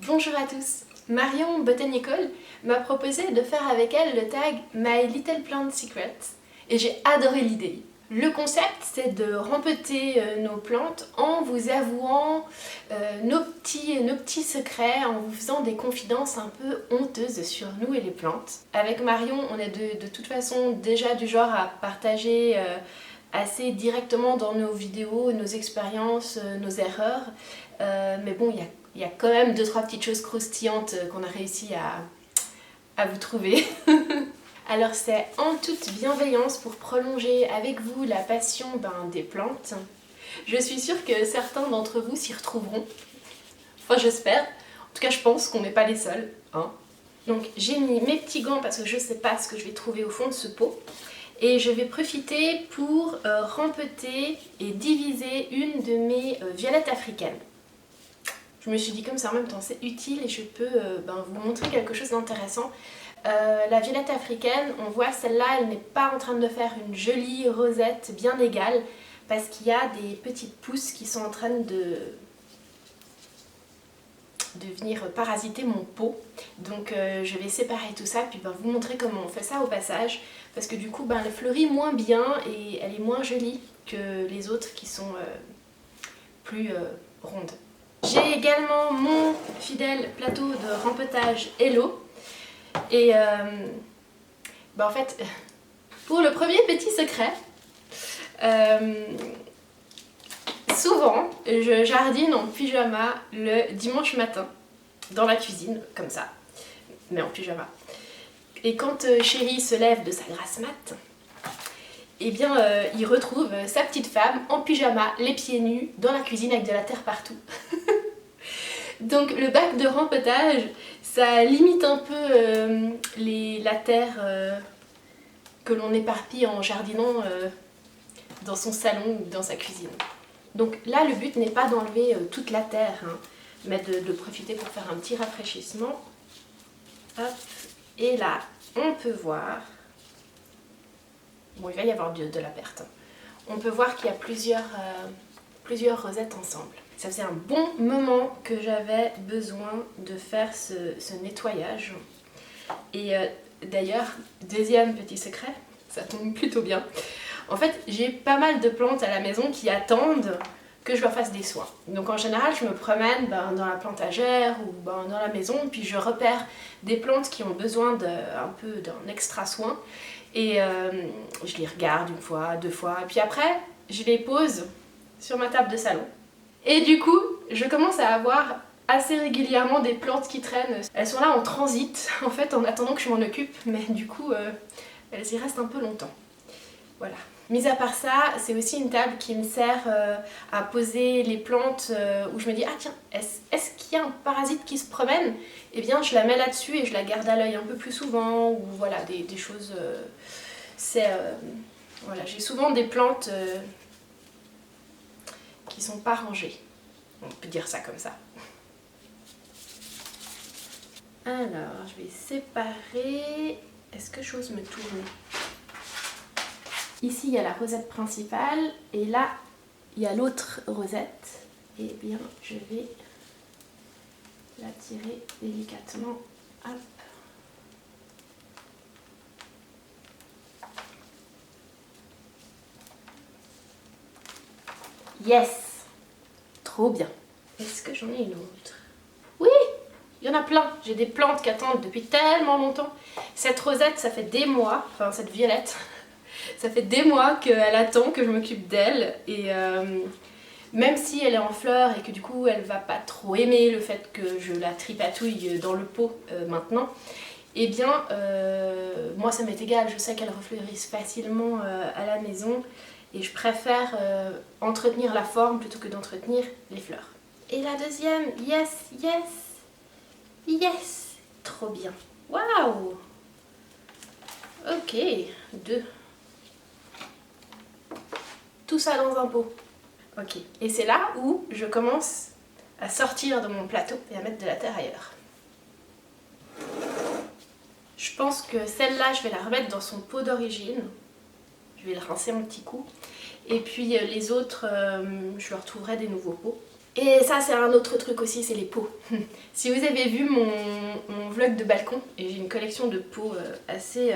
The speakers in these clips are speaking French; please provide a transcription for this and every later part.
Bonjour à tous. Marion Botanical m'a proposé de faire avec elle le tag My Little Plant Secrets et j'ai adoré l'idée. Le concept, c'est de rempeter nos plantes en vous avouant nos petits secrets, en vous faisant des confidences un peu honteuses sur nous et les plantes. Avec Marion, on est de toute façon déjà du genre à partager assez directement dans nos vidéos, nos expériences, nos erreurs. Mais bon, il y a quand même 2-3 petites choses croustillantes qu'on a réussi à vous trouver. Alors c'est en toute bienveillance pour prolonger avec vous la passion des plantes. Je suis sûre que certains d'entre vous s'y retrouveront. Enfin j'espère. En tout cas je pense qu'on n'est pas les seuls. Hein. Donc j'ai mis mes petits gants parce que je ne sais pas ce que je vais trouver au fond de ce pot. Et je vais profiter pour rempeter et diviser une de mes violettes africaines. Je me suis dit comme ça en même temps c'est utile et je peux vous montrer quelque chose d'intéressant. La violette africaine, on voit celle-là, elle n'est pas en train de faire une jolie rosette bien égale parce qu'il y a des petites pousses qui sont en train de venir parasiter mon pot. Donc je vais séparer tout ça puis vous montrer comment on fait ça au passage parce que du coup elle fleurit moins bien et elle est moins jolie que les autres qui sont plus rondes. J'ai également mon fidèle plateau de rempetage Hello. Et en fait, pour le premier petit secret, souvent je jardine en pyjama le dimanche matin dans la cuisine, comme ça, mais en pyjama. Et quand chéri se lève de sa grasse mat, eh bien il retrouve sa petite femme en pyjama, les pieds nus, dans la cuisine avec de la terre partout. Donc le bac de rempetage, ça limite un peu la terre que l'on éparpille en jardinant dans son salon ou dans sa cuisine. Donc là le but n'est pas d'enlever toute la terre, hein, mais de profiter pour faire un petit rafraîchissement. Hop. Et là on peut voir, bon il va y avoir de la perte, hein. On peut voir qu'il y a plusieurs rosettes ensemble. Ça faisait un bon moment que j'avais besoin de faire ce nettoyage. Et d'ailleurs, deuxième petit secret, ça tombe plutôt bien. En fait, j'ai pas mal de plantes à la maison qui attendent que je leur fasse des soins. Donc en général, je me promène dans la plantagère ou dans la maison, puis je repère des plantes qui ont besoin d'un extra soin. Et je les regarde une fois, 2 fois, et puis après, je les pose sur ma table de salon. Et du coup, je commence à avoir assez régulièrement des plantes qui traînent. Elles sont là en transit, en fait, en attendant que je m'en occupe, mais du coup, elles y restent un peu longtemps. Voilà. Mis à part ça, c'est aussi une table qui me sert à poser les plantes où je me dis « Ah tiens, est-ce qu'il y a un parasite qui se promène ?» Eh bien, je la mets là-dessus et je la garde à l'œil un peu plus souvent, ou voilà, des choses... voilà, j'ai souvent des plantes... qui sont pas rangées. On peut dire ça comme ça. Alors, je vais séparer... Est-ce que j'ose me tourner? Ici, il y a la rosette principale et là, il y a l'autre rosette. Et bien, je vais la tirer délicatement. Hop. Yes! Trop bien. Est-ce que j'en ai une autre? Oui! Il y en a plein. J'ai des plantes qui attendent depuis tellement longtemps. Cette rosette, ça fait des mois, enfin cette violette, ça fait des mois qu'elle attend que je m'occupe d'elle. Et même si elle est en fleurs et que du coup elle va pas trop aimer le fait que je la tripatouille dans le pot maintenant, eh bien moi ça m'est égal. Je sais qu'elle refleurisse facilement à la maison. Et je préfère entretenir la forme plutôt que d'entretenir les fleurs. Et la deuxième, yes, yes, yes, trop bien. Waouh! Ok, 2. Tout ça dans un pot. Ok, et c'est là où je commence à sortir de mon plateau et à mettre de la terre ailleurs. Je pense que celle-là, je vais la remettre dans son pot d'origine. Je vais le rincer un petit coup. Et puis les autres, je leur trouverai des nouveaux pots. Et ça c'est un autre truc aussi, c'est les pots. Si vous avez vu mon vlog de balcon, et j'ai une collection de pots assez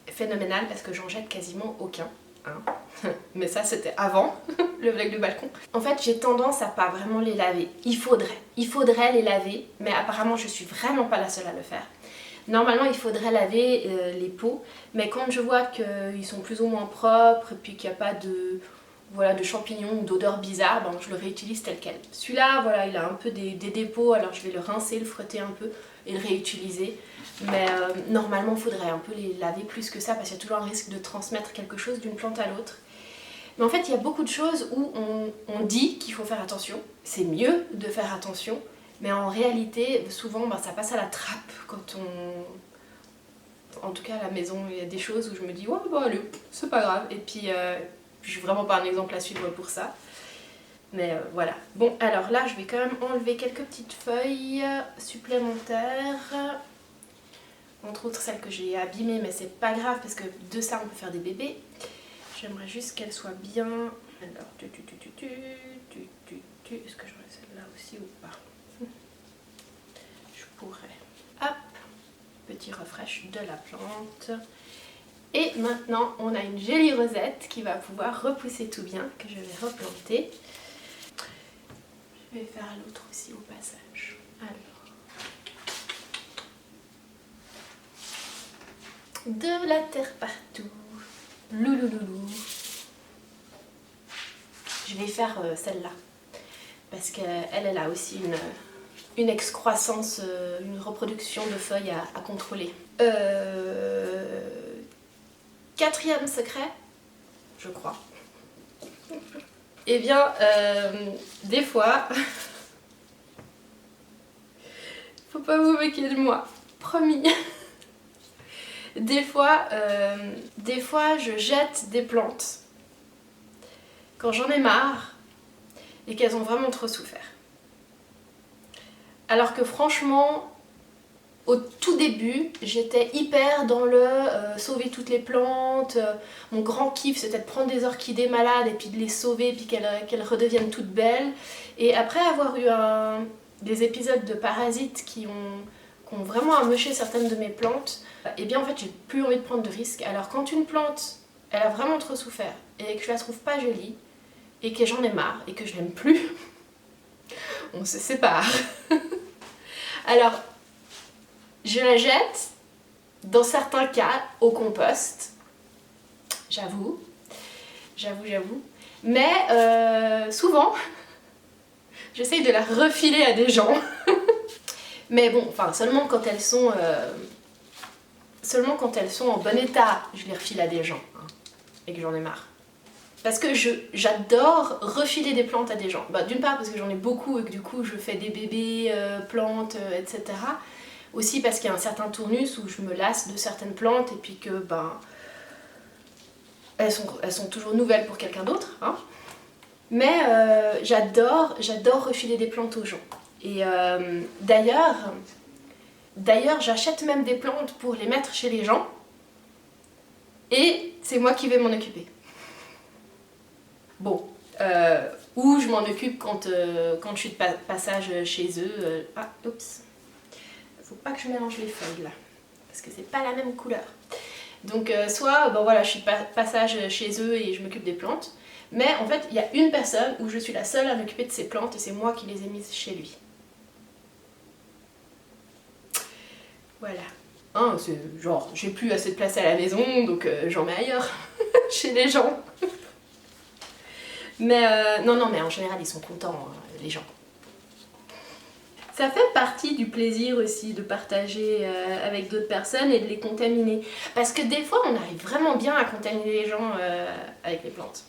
phénoménale parce que j'en jette quasiment aucun. Hein. Mais ça c'était avant le vlog de balcon. En fait j'ai tendance à pas vraiment les laver. Il faudrait les laver, mais apparemment je suis vraiment pas la seule à le faire. Normalement il faudrait laver les pots, mais quand je vois qu'ils sont plus ou moins propres et puis qu'il n'y a pas de, voilà, de champignons ou d'odeurs bizarres, ben, je le réutilise tel quel. Celui-là, voilà, il a un peu des dépôts, alors je vais le rincer, le frotter un peu et le réutiliser. Mais normalement il faudrait un peu les laver plus que ça parce qu'il y a toujours un risque de transmettre quelque chose d'une plante à l'autre. Mais en fait il y a beaucoup de choses où on dit qu'il faut faire attention, c'est mieux de faire attention. Mais en réalité, souvent, ça passe à la trappe quand on... En tout cas, à la maison, il y a des choses où je me dis « Ouais, bah allez, c'est pas grave ». Et puis, je suis vraiment pas un exemple à suivre pour ça. Mais voilà. Bon, alors là, je vais quand même enlever quelques petites feuilles supplémentaires. Entre autres, celles que j'ai abîmées, mais c'est pas grave parce que de ça, on peut faire des bébés. J'aimerais juste qu'elles soient bien... Alors, est-ce que j'aurais celle-là aussi ou pas? Pourrait. Hop, petit refresh de la plante. Et maintenant, on a une jolie rosette qui va pouvoir repousser tout bien, que je vais replanter. Je vais faire l'autre aussi au passage. Alors. De la terre partout. Loulouloulou. Je vais faire celle-là. Parce qu'elle a aussi une excroissance, une reproduction de feuilles à contrôler. Quatrième secret, je crois. Eh bien, des fois, faut pas vous moquer de moi, promis. Des fois, je jette des plantes quand j'en ai marre et qu'elles ont vraiment trop souffert. Alors que franchement, au tout début, j'étais hyper dans le sauver toutes les plantes. Mon grand kiff, c'était de prendre des orchidées malades et puis de les sauver puis qu'elles redeviennent toutes belles. Et après avoir eu des épisodes de parasites qui ont vraiment amoché certaines de mes plantes, et bien en fait j'ai plus envie de prendre de risques. Alors quand une plante, elle a vraiment trop souffert et que je la trouve pas jolie et que j'en ai marre et que je l'aime plus, on se sépare. Alors, je la jette, dans certains cas, au compost. J'avoue. Mais souvent, j'essaye de la refiler à des gens. Mais bon, enfin, seulement quand elles sont en bon état, je les refile à des gens. Hein, et que j'en ai marre. Parce que j'adore refiler des plantes à des gens. Bah, d'une part parce que j'en ai beaucoup et que du coup je fais des bébés, plantes, etc. Aussi parce qu'il y a un certain tournus où je me lasse de certaines plantes et puis que elles sont toujours nouvelles pour quelqu'un d'autre. Hein. Mais j'adore refiler des plantes aux gens. Et d'ailleurs j'achète même des plantes pour les mettre chez les gens. Et c'est moi qui vais m'en occuper. Bon, ou je m'en occupe quand je suis de passage chez eux. Ah, oups. Faut pas que je mélange les feuilles là, parce que c'est pas la même couleur. Donc soit, bon voilà, je suis de passage chez eux et je m'occupe des plantes. Mais en fait, il y a une personne où je suis la seule à m'occuper de ces plantes et c'est moi qui les ai mises chez lui. Voilà. Hein, c'est genre, j'ai plus assez de place à la maison, donc j'en mets ailleurs, chez les gens. Mais non, mais en général, ils sont contents, hein, les gens. Ça fait partie du plaisir aussi de partager avec d'autres personnes et de les contaminer. Parce que des fois, on arrive vraiment bien à contaminer les gens avec les plantes.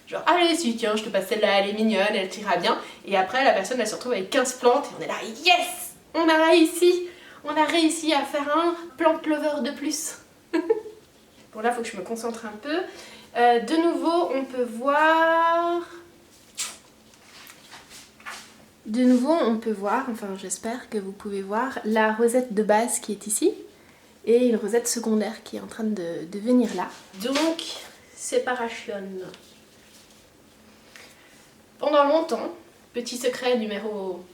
Genre, allez, si, tiens, je te passe celle-là, elle est mignonne, elle t'ira bien. Et après, la personne, elle se retrouve avec 15 plantes et on est là, yes! On a réussi! On a réussi à faire un plant lover de plus. Bon, là, il faut que je me concentre un peu. De nouveau, on peut voir... enfin j'espère que vous pouvez voir la rosette de base qui est ici. et une rosette secondaire qui est en train de venir là. Donc, séparation. Pendant longtemps, petit secret numéro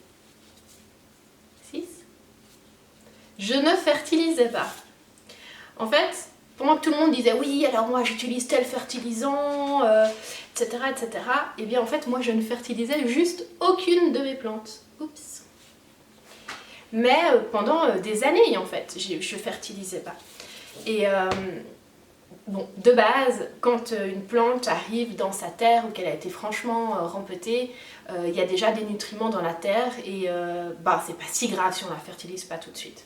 6, je ne fertilisais pas. En fait, pendant que tout le monde disait oui, alors moi j'utilise tel fertilisant, etc., etc., et bien en fait moi je ne fertilisais juste aucune de mes plantes. Oups. Mais pendant des années en fait, je fertilisais pas. Et bon, de base, quand une plante arrive dans sa terre ou qu'elle a été franchement rempetée, il y a déjà des nutriments dans la terre et c'est pas si grave si on la fertilise pas tout de suite.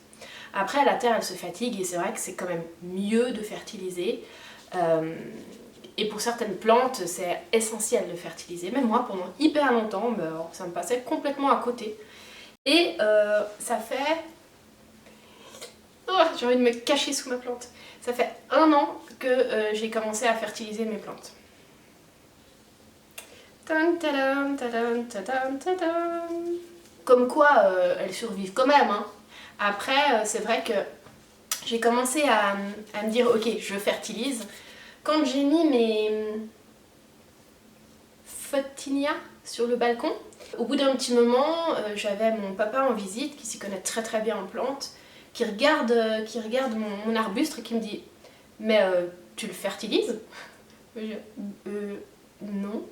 Après, la terre, elle se fatigue et c'est vrai que c'est quand même mieux de fertiliser. Et pour certaines plantes, c'est essentiel de fertiliser. Même moi, pendant hyper longtemps, ça me passait complètement à côté. Et ça fait... Oh, j'ai envie de me cacher sous ma plante. Ça fait 1 an que j'ai commencé à fertiliser mes plantes. Comme quoi, elles survivent quand même, hein. Après, c'est vrai que j'ai commencé à me dire, ok, je fertilise. Quand j'ai mis mes photinias sur le balcon, au bout d'un petit moment, j'avais mon papa en visite, qui s'y connaît très très bien en plantes, qui regarde mon arbuste et qui me dit « Mais tu le fertilises ?» Non.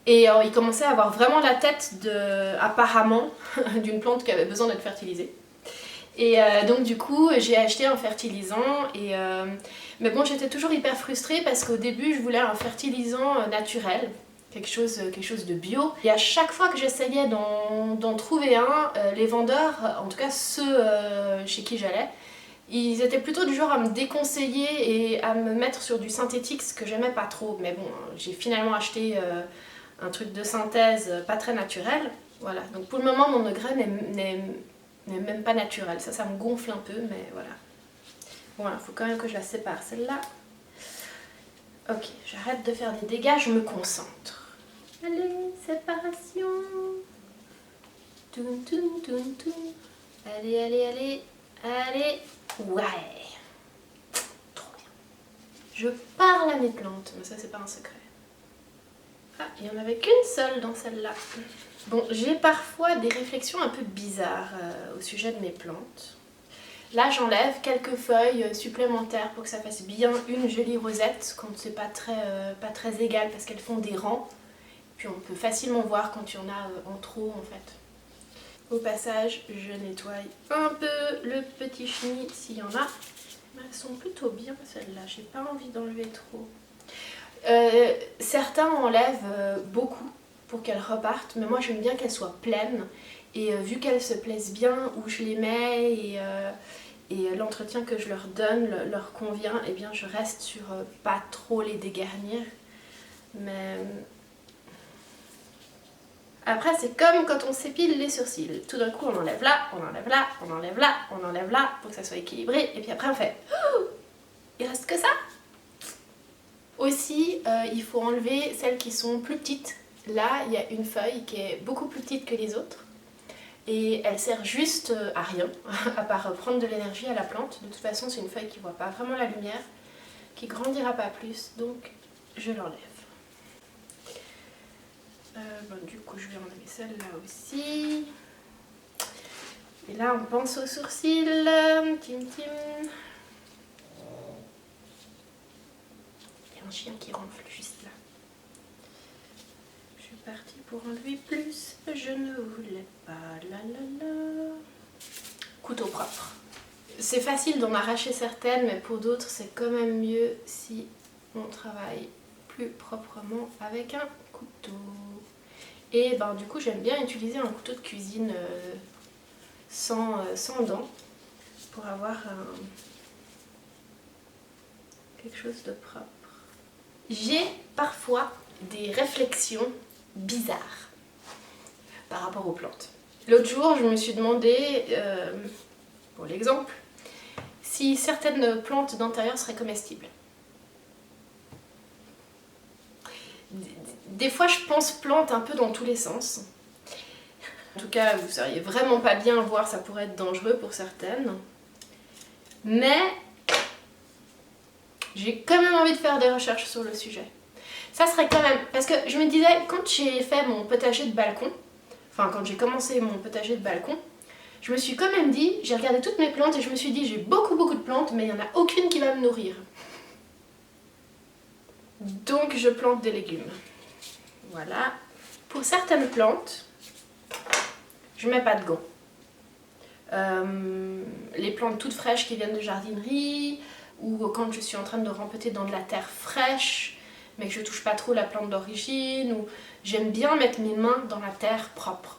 Et il commençait à avoir vraiment la tête, apparemment, d'une plante qui avait besoin d'être fertilisée. Et donc du coup, j'ai acheté un fertilisant. Mais bon, j'étais toujours hyper frustrée parce qu'au début, je voulais un fertilisant naturel. Quelque chose de bio. Et à chaque fois que j'essayais d'en trouver un, les vendeurs, en tout cas ceux chez qui j'allais, ils étaient plutôt du genre à me déconseiller et à me mettre sur du synthétique, ce que j'aimais pas trop. Mais bon, j'ai finalement acheté un truc de synthèse pas très naturel. Voilà, donc pour le moment mon graine n'est même pas naturel. Ça me gonfle un peu, mais voilà. Bon, il faut quand même que je la sépare, celle-là. Ok, j'arrête de faire des dégâts, je me concentre. Allez, séparation. Toum, toum, toum, toum. Allez, allez, allez, allez. Ouais. Trop bien. Je parle à mes plantes, mais ça c'est pas un secret. Ah, il n'y en avait qu'une seule dans celle-là. Bon, j'ai parfois des réflexions un peu bizarres au sujet de mes plantes. Là, j'enlève quelques feuilles supplémentaires pour que ça fasse bien une jolie rosette quand c'est pas très égal parce qu'elles font des rangs. Puis on peut facilement voir quand il y en a en trop en fait. Au passage, je nettoie un peu le petit chenil s'il y en a. Elles sont plutôt bien celles-là, j'ai pas envie d'enlever trop. Certains enlèvent beaucoup pour qu'elles repartent, mais moi j'aime bien qu'elles soient pleines. Et vu qu'elles se plaisent bien où je les mets et l'entretien que je leur donne leur convient, eh bien je reste sur pas trop les dégarnir. Mais après c'est comme quand on s'épile les sourcils. Tout d'un coup on enlève là, on enlève là, on enlève là, on enlève là pour que ça soit équilibré. Et puis après on fait oh, il reste que ça. Aussi il faut enlever celles qui sont plus petites. Là il y a une feuille qui est beaucoup plus petite que les autres. Et elle sert juste à rien, à part prendre de l'énergie à la plante. De toute façon, c'est une feuille qui ne voit pas vraiment la lumière, qui grandira pas plus, donc je l'enlève. Du coup, je vais enlever celle-là aussi. Et là, on pense aux sourcils. Tim Tim. Il y a un chien qui ronfle juste là. Je suis partie pour enlever plus. Je ne voulais pas. La la la. Couteau propre. C'est facile d'en arracher certaines, mais pour d'autres, c'est quand même mieux si on travaille plus proprement avec un couteau. Et ben, du coup, j'aime bien utiliser un couteau de cuisine sans dents pour avoir quelque chose de propre. J'ai parfois des réflexions bizarres par rapport aux plantes. L'autre jour, je me suis demandé, pour l'exemple, si certaines plantes d'intérieur seraient comestibles. Des fois, je pense plantes un peu dans tous les sens. En tout cas, vous seriez vraiment pas bien, voire ça pourrait être dangereux pour certaines. Mais j'ai quand même envie de faire des recherches sur le sujet. Ça serait quand même... Parce que je me disais, quand j'ai fait mon potager de balcon, enfin quand j'ai commencé mon potager de balcon, je me suis quand même dit, j'ai regardé toutes mes plantes et je me suis dit, j'ai beaucoup de plantes, mais il n'y en a aucune qui va me nourrir. Donc je plante des légumes. Voilà. Pour certaines plantes, je mets pas de gants. Les plantes toutes fraîches qui viennent de jardinerie, ou quand je suis en train de rempoter dans de la terre fraîche, mais que je touche pas trop la plante d'origine, ou j'aime bien mettre mes mains dans la terre propre.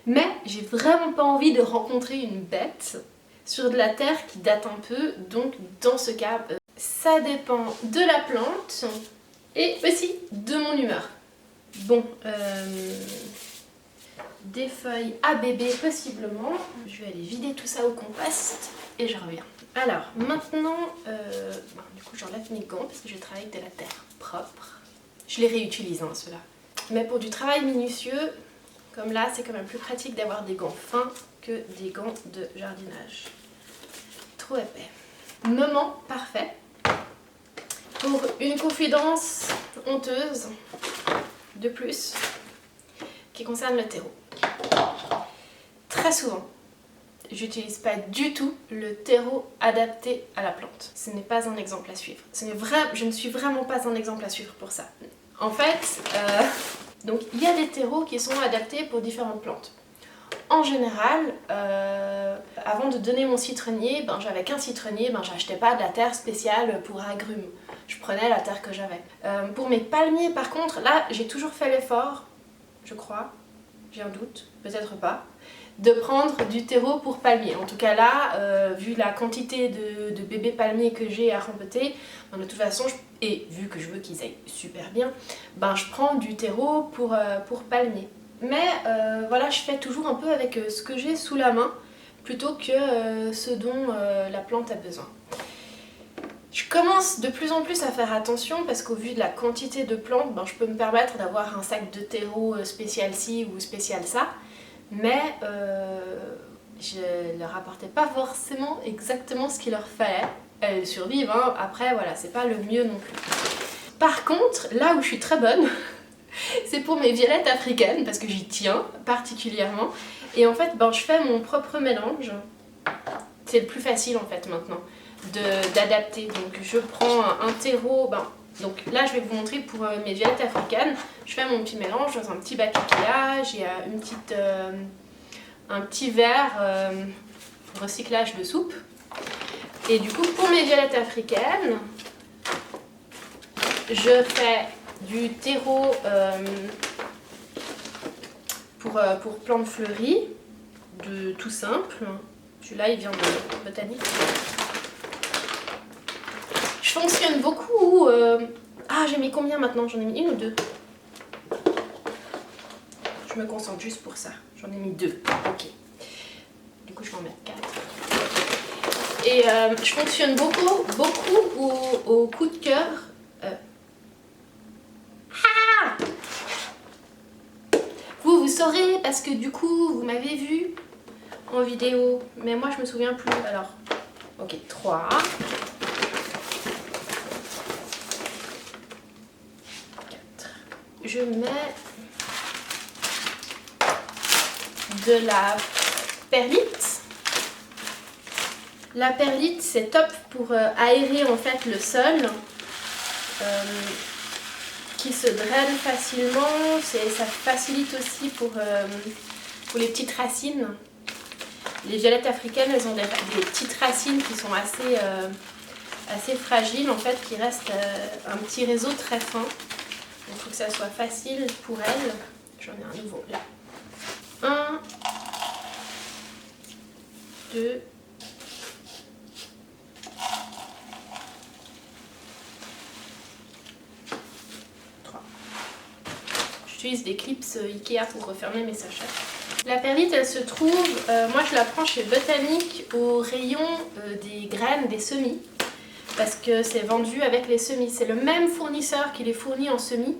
Mais j'ai vraiment pas envie de rencontrer une bête sur de la terre qui date un peu, donc dans ce cas, ça dépend de la plante et aussi de mon humeur. Bon, des feuilles à bébé possiblement. Je vais aller vider tout ça au compost et je reviens. Alors maintenant, du coup j'enlève mes gants parce que je travaille avec de la terre propre. Je les réutilise hein, ceux-là. Mais pour du travail minutieux, comme là c'est quand même plus pratique d'avoir des gants fins que des gants de jardinage. Trop épais. Moment parfait pour une confidence honteuse de plus qui concerne le terreau. Très souvent, j'utilise pas du tout le terreau adapté à la plante. Ce n'est pas un exemple à suivre. Je ne suis vraiment pas un exemple à suivre pour ça. En fait, donc il y a des terreaux qui sont adaptés pour différentes plantes. En général, avant de donner mon citronnier, j'avais qu'un citronnier, j'achetais pas de la terre spéciale pour agrumes. Je prenais la terre que j'avais. Pour mes palmiers par contre, là j'ai toujours fait l'effort, je crois, j'ai un doute, peut-être pas, de prendre du terreau pour palmier. En tout cas là, vu la quantité de bébés palmiers que j'ai à rempoter, de toute façon, et vu que je veux qu'ils aillent super bien, je prends du terreau pour palmier. Mais voilà, je fais toujours un peu avec ce que j'ai sous la main, plutôt que ce dont la plante a besoin. Je commence de plus en plus à faire attention parce qu'au vu de la quantité de plantes, je peux me permettre d'avoir un sac de terreau spécial ci ou spécial ça, mais je leur apportais pas forcément exactement ce qu'il leur fallait. Elles survivent, hein. Après voilà, c'est pas le mieux non plus. Par contre, là où je suis très bonne, c'est pour mes violettes africaines, parce que j'y tiens particulièrement. Et en fait, je fais mon propre mélange. C'est le plus facile en fait maintenant d'adapter. Donc je prends un terreau, donc là je vais vous montrer pour mes violettes africaines. Je fais mon petit mélange dans un petit bac Ikea. J'ai un petit verre recyclage de soupe. Et du coup pour mes violettes africaines, je fais du terreau pour plantes fleuries, tout simple. Celui-là il vient de Botanique. Je fonctionne beaucoup... j'ai mis combien maintenant? J'en ai mis une ou deux? Je me concentre juste pour ça. J'en ai mis deux. Ok. Du coup je vais en mettre 4. Et je fonctionne beaucoup au coup de cœur. Vous saurez parce que du coup vous m'avez vu en vidéo, mais moi je me souviens plus. Alors, ok, 3. 4. Je mets de la perlite. La perlite c'est top pour aérer en fait le sol. Qui se draine facilement, ça facilite aussi pour les petites racines. Les violettes africaines, elles ont des petites racines qui sont assez fragiles en fait, qui restent un petit réseau très fin. Il faut que ça soit facile pour elles. J'en ai un nouveau là. 1, 2, j'utilise des clips Ikea pour refermer mes sachets. La perlite, elle se trouve, moi je la prends chez Botanique au rayon des graines, des semis, parce que c'est vendu avec les semis. C'est le même fournisseur qui les fournit en semis,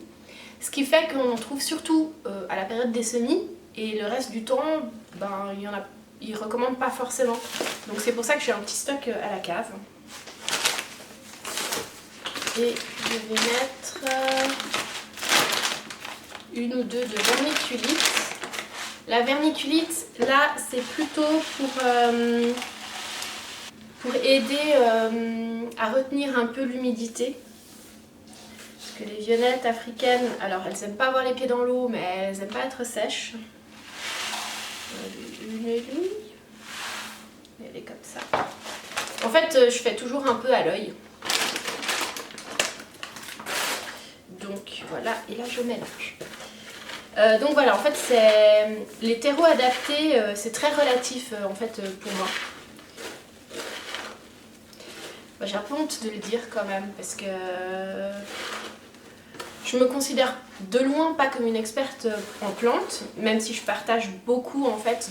ce qui fait qu'on en trouve surtout à la période des semis, et le reste du temps, il y en a ils recommandent pas forcément. Donc c'est pour ça que j'ai un petit stock à la cave. Et je vais mettre une ou deux de vermiculite. La vermiculite, là, c'est plutôt pour aider à retenir un peu l'humidité. Parce que les violettes africaines, alors elles n'aiment pas avoir les pieds dans l'eau, mais elles n'aiment pas être sèches. Une et demie. Elle est comme ça. En fait, je fais toujours un peu à l'œil. Donc voilà, et là je mélange. Donc voilà, en fait, les terreaux adaptés, c'est très relatif en fait pour moi. J'ai un peu honte de le dire quand même, parce que je me considère de loin pas comme une experte en plantes, même si je partage beaucoup en fait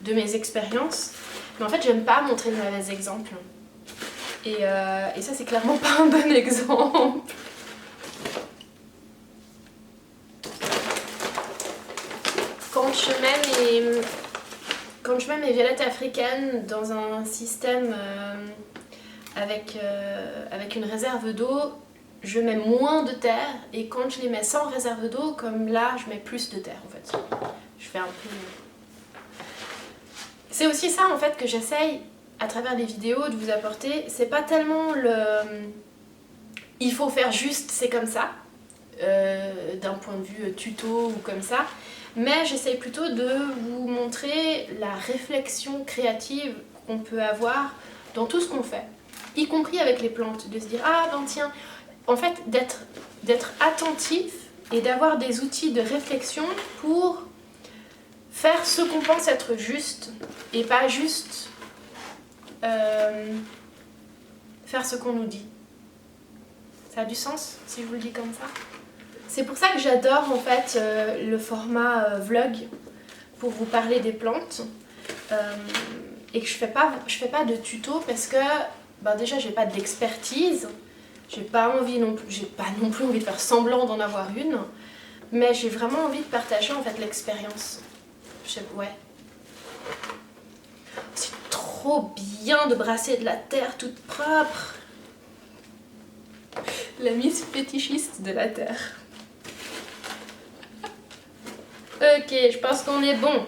de mes expériences. Mais en fait, j'aime pas montrer de mauvais exemples. Et ça, c'est clairement pas un bon exemple. Quand je mets mes violettes africaines dans un système avec une réserve d'eau, je mets moins de terre, et quand je les mets sans réserve d'eau, comme là, je mets plus de terre en fait. Je fais un peu... C'est aussi ça en fait que j'essaye à travers les vidéos de vous apporter. C'est pas tellement il faut faire juste, c'est comme ça, d'un point de vue tuto ou comme ça, mais j'essaye plutôt de vous montrer la réflexion créative qu'on peut avoir dans tout ce qu'on fait, y compris avec les plantes, de se dire ah ben tiens, en fait d'être attentif et d'avoir des outils de réflexion pour faire ce qu'on pense être juste et pas juste faire ce qu'on nous dit. Ça a du sens si je vous le dis comme ça? C'est pour ça que j'adore en fait le format vlog pour vous parler des plantes et que je fais pas de tuto parce que déjà j'ai pas d'expertise, j'ai pas non plus envie de faire semblant d'en avoir une, mais j'ai vraiment envie de partager en fait l'expérience. Ouais. C'est trop bien de brasser de la terre toute propre. La miss fétichiste de la terre. Ok, je pense qu'on est bon.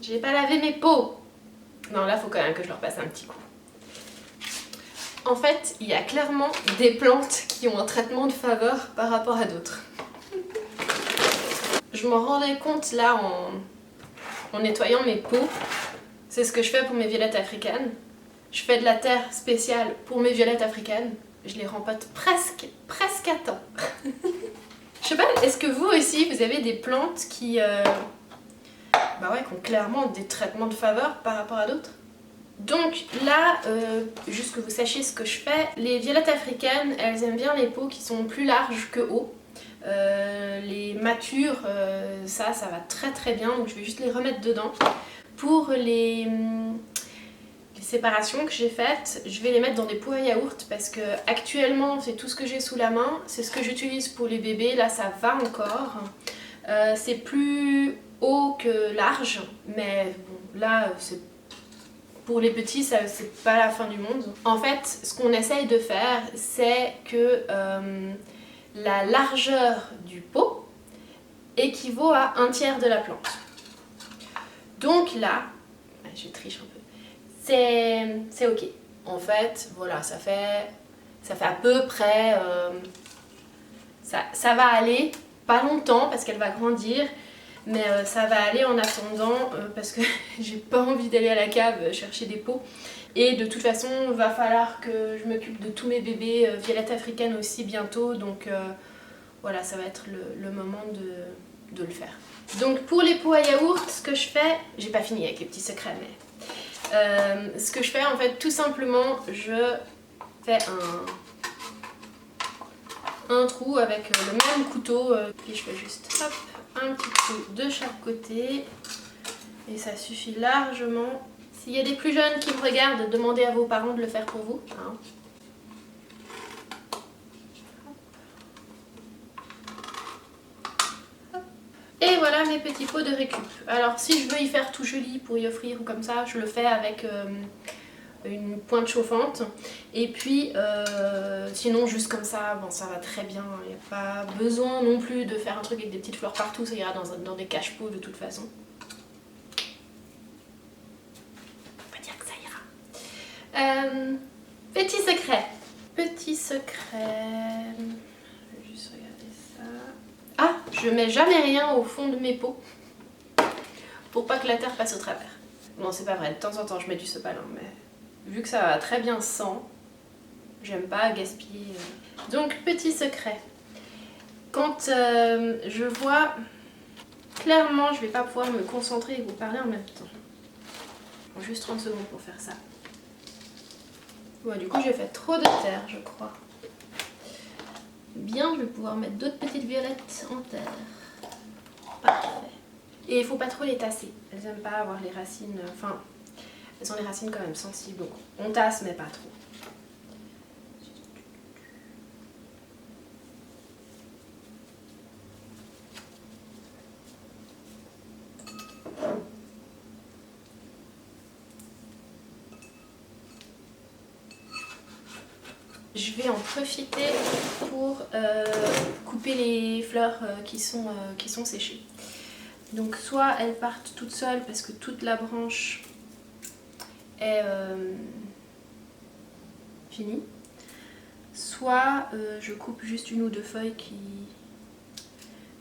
J'ai pas lavé mes pots. Non, là, faut quand même que je leur passe un petit coup. En fait, il y a clairement des plantes qui ont un traitement de faveur par rapport à d'autres. Je m'en rendais compte là en nettoyant mes pots. C'est ce que je fais pour mes violettes africaines. Je fais de la terre spéciale pour mes violettes africaines. Je les rempote presque à temps. Je sais pas, est-ce que vous aussi vous avez des plantes qui ont clairement des traitements de faveur par rapport à d'autres? Donc là, juste que vous sachiez ce que je fais, les violettes africaines, elles aiment bien les pots qui sont plus larges que hauts. Les matures, ça va très très bien, donc je vais juste les remettre dedans. Pour les séparations que j'ai faites, je vais les mettre dans des pots à yaourt parce que actuellement c'est tout ce que j'ai sous la main, c'est ce que j'utilise pour les bébés, là ça va encore. C'est plus haut que large, mais bon, là pour les petits c'est pas la fin du monde. En fait, ce qu'on essaye de faire, c'est que la largeur du pot équivaut à 1/3 de la plante. Donc là, je triche un peu, c'est ok. En fait, voilà, ça fait à peu près, ça va aller, pas longtemps parce qu'elle va grandir, mais ça va aller en attendant parce que j'ai pas envie d'aller à la cave chercher des pots. Et de toute façon, il va falloir que je m'occupe de tous mes bébés violettes africaines aussi bientôt, donc voilà, ça va être le moment de le faire. Donc pour les pots à yaourt, ce que je fais, j'ai pas fini avec les petits secrets, mais ce que je fais en fait, tout simplement, je fais un trou avec le même couteau, puis je fais juste hop, un petit trou de chaque côté, et ça suffit largement. S'il y a des plus jeunes qui me regardent, demandez à vos parents de le faire pour vous. Hein. Et voilà mes petits pots de récup. Alors si je veux y faire tout joli pour y offrir ou comme ça, je le fais avec une pointe chauffante. Et puis sinon juste comme ça, bon ça va très bien. Il n'y a pas besoin non plus de faire un truc avec des petites fleurs partout, ça ira dans des cache-pots de toute façon. On va dire que ça ira. Petit secret. Petit secret. Je vais juste regarder ça. Ah, je mets jamais rien au fond de mes pots pour pas que la terre passe au travers. Non, c'est pas vrai, de temps en temps je mets du sopalin, mais vu que ça va très bien sans, j'aime pas gaspiller. Donc, petit secret. Quand je vois clairement, je vais pas pouvoir me concentrer et vous parler en même temps. Bon, juste 30 secondes pour faire ça. Ouais, du coup, j'ai fait trop de terre, je crois. Bien, je vais pouvoir mettre d'autres petites violettes en terre. Parfait. Et il faut pas trop les tasser. Elles aiment pas avoir les racines... Enfin, elles ont les racines quand même sensibles. Donc on tasse, mais pas trop. Je vais en profiter pour couper les fleurs qui sont séchées. Donc soit elles partent toutes seules parce que toute la branche est finie, soit je coupe juste une ou deux feuilles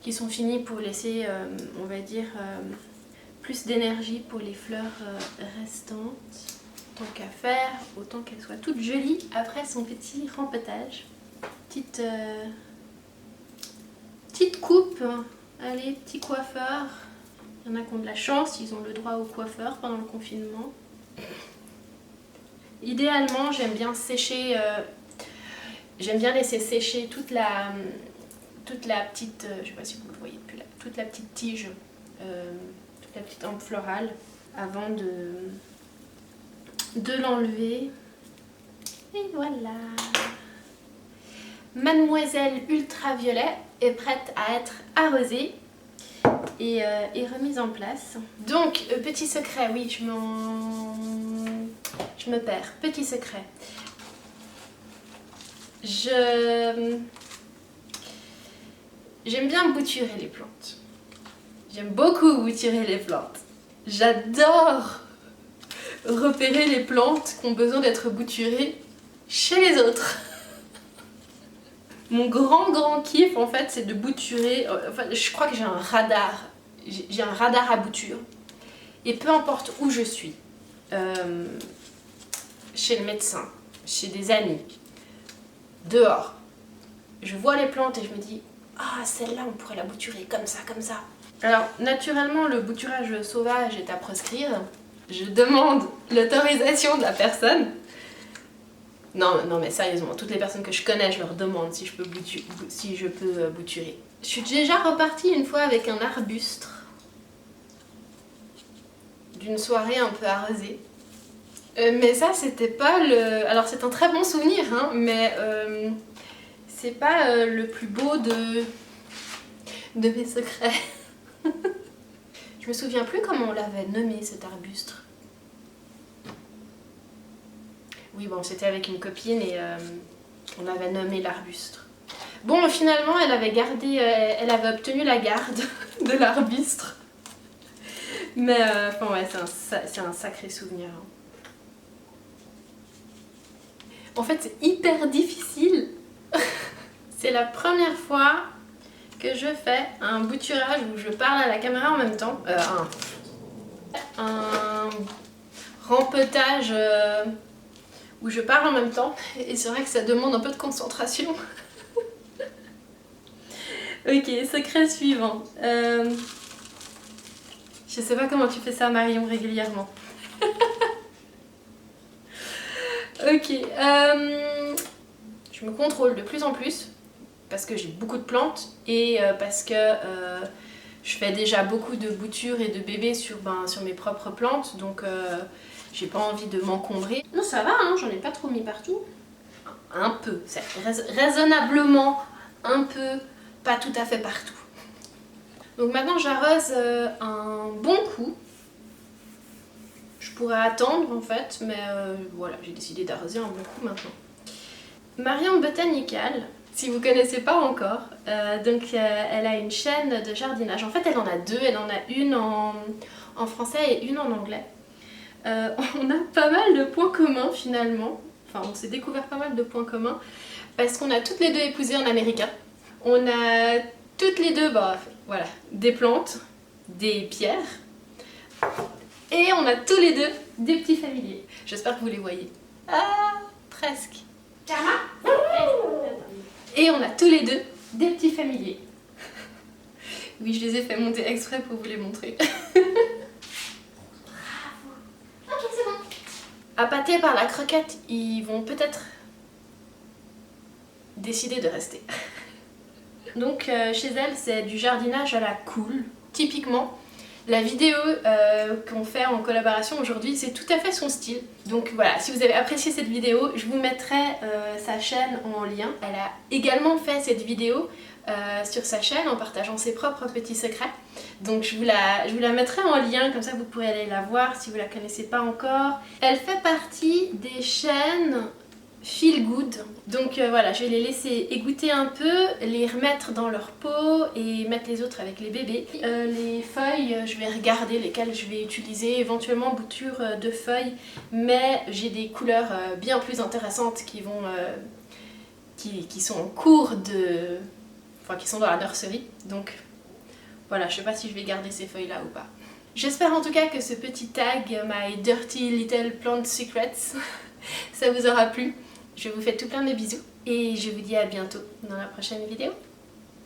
qui sont finies pour laisser, on va dire, plus d'énergie pour les fleurs restantes. Tant qu'à faire, autant qu'elle soit toute jolie après son petit rempotage. Petite coupe, allez, petit coiffeur. Il y en a qui ont de la chance, ils ont le droit au coiffeur pendant le confinement. Idéalement, j'aime bien sécher, j'aime bien laisser sécher toute la petite, je sais pas si vous le voyez depuis là, toute la petite tige, toute la petite hampe florale avant de l'enlever. Et voilà. Mademoiselle Ultraviolet est prête à être arrosée et remise en place. Donc, petit secret, oui, je me perds. Petit secret. J'aime bien bouturer les plantes. J'aime beaucoup bouturer les plantes. J'adore repérer les plantes qui ont besoin d'être bouturées chez les autres. Mon grand kiff en fait c'est de bouturer, enfin je crois que j'ai un radar, à bouture et peu importe où je suis, chez le médecin, chez des amis, dehors, je vois les plantes et je me dis ah celle-là on pourrait la bouturer comme ça. Alors naturellement le bouturage sauvage est à proscrire. Je demande l'autorisation de la personne. Non mais sérieusement, toutes les personnes que je connais, je leur demande si je peux bouturer. Je suis déjà repartie une fois avec un arbuste d'une soirée un peu arrosée. Mais ça c'était pas le... Alors c'est un très bon souvenir, hein, mais c'est pas le plus beau de mes secrets. Je me souviens plus comment on l'avait nommé cet arbuste. Oui bon c'était avec une copine et on avait nommé l'arbuste. Bon finalement elle avait obtenu la garde de l'arbuste. Mais enfin ouais c'est un sacré souvenir. En fait c'est hyper difficile. C'est la première fois que je fais un bouturage où je parle à la caméra en même temps. Un rempotage où je parle en même temps. Et c'est vrai que ça demande un peu de concentration. Ok, secret suivant. Je sais pas comment tu fais ça Marion régulièrement. Ok, je me contrôle de plus en plus parce que j'ai beaucoup de plantes et parce que je fais déjà beaucoup de boutures et de bébés sur mes propres plantes, donc j'ai pas envie de m'encombrer. Non ça va, hein, j'en ai pas trop mis partout. Un peu, raisonnablement un peu, pas tout à fait partout. Donc maintenant j'arrose un bon coup. Je pourrais attendre en fait, mais voilà, j'ai décidé d'arroser un bon coup maintenant. Marion Botanical, si vous ne connaissez pas encore, elle a une chaîne de jardinage. En fait, elle en a deux. Elle en a une en français et une en anglais. On a pas mal de points communs finalement. Enfin, on s'est découvert pas mal de points communs parce qu'on a toutes les deux épousé un américain. On a toutes les deux, voilà, des plantes, des pierres. Et on a tous les deux des petits familiers. J'espère que vous les voyez. Ah, presque. Et on a tous les deux des petits familiers. Oui, je les ai fait monter exprès pour vous les montrer. Bravo. Ok, c'est bon. Appâtés par la croquette, ils vont peut-être décider de rester. Donc chez elle, c'est du jardinage à la cool. Typiquement, la vidéo qu'on fait en collaboration aujourd'hui, c'est tout à fait son style. Donc voilà, si vous avez apprécié cette vidéo, je vous mettrai sa chaîne en lien. Elle a également fait cette vidéo sur sa chaîne en partageant ses propres petits secrets. Donc je vous la mettrai en lien, comme ça vous pourrez aller la voir si vous la connaissez pas encore. Elle fait partie des chaînes Feel Good. Donc voilà, je vais les laisser égoutter un peu, les remettre dans leur pot et mettre les autres avec les bébés. Les feuilles, je vais regarder lesquelles je vais utiliser, éventuellement bouture de feuilles, mais j'ai des couleurs bien plus intéressantes qui vont qui sont en cours de... enfin qui sont dans la nurserie. Donc voilà, je sais pas si je vais garder ces feuilles là ou pas. J'espère en tout cas que ce petit tag My Dirty Little Plant Secrets ça vous aura plu. Je vous fais tout plein de bisous et je vous dis à bientôt dans la prochaine vidéo.